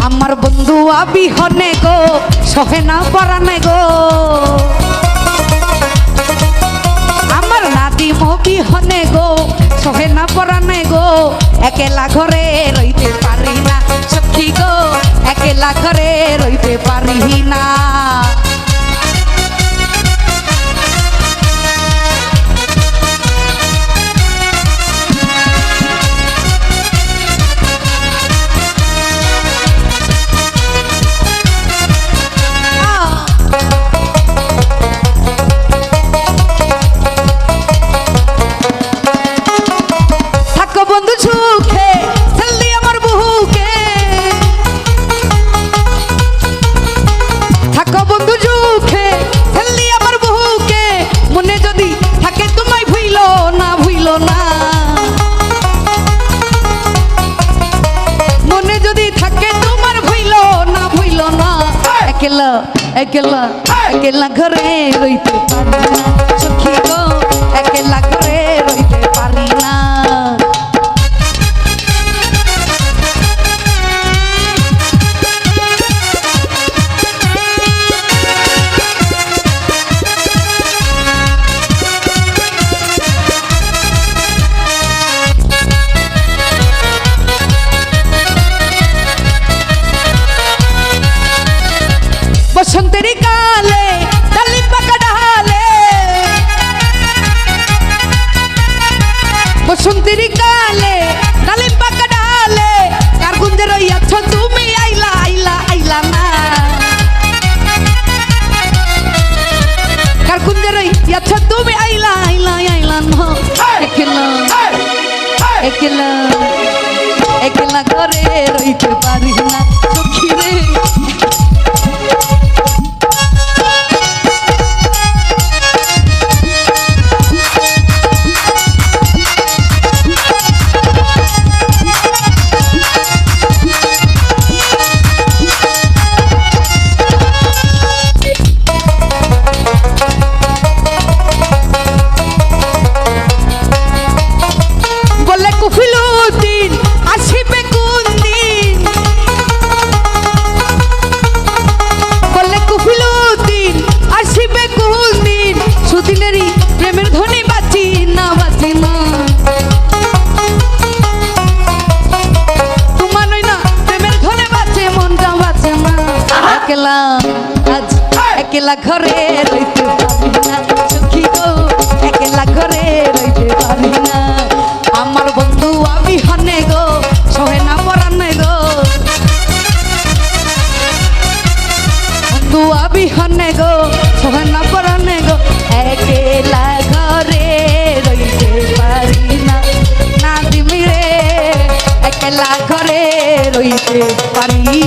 আমার বন্ধু আবিহনে গো সহে না পরানে গো, আমার নাদিম বিহনে গো সহে না পরানে গো, একেলা ঘরে রইতে পারি না সখী গো, একেলা ঘরে রইতে পারি না। একেলা একেলা একেলা ঘরে রইতে পারি না সখী গো, একেলা ঘরে রইতে পারি না। বসন্তের কালে ডালিম পাকা ডালে, বসন্তের কালে ডালিম পাকা ডালে, কার গুঞ্জে রইয়াছ তুমি আইলা আইলা আইলা না, কার গুঞ্জে রইয়াছ তুমি আইলা আইলা আইলা না। একলা একলা একলা ঘরে রইতে পারি না সখী রে। আজ একেলা ঘরে রইতে পারি না সখী গো, একেলা ঘরে রইতে পারি না। আমার বন্ধু আবিহনে গো সহে না পরানে গো, বন্ধু আবিহনে গো সহে না পরানে গো, একেলা ঘরে রইতে পারি না। নাদিম রে একেলা ঘরে রইতে পারি।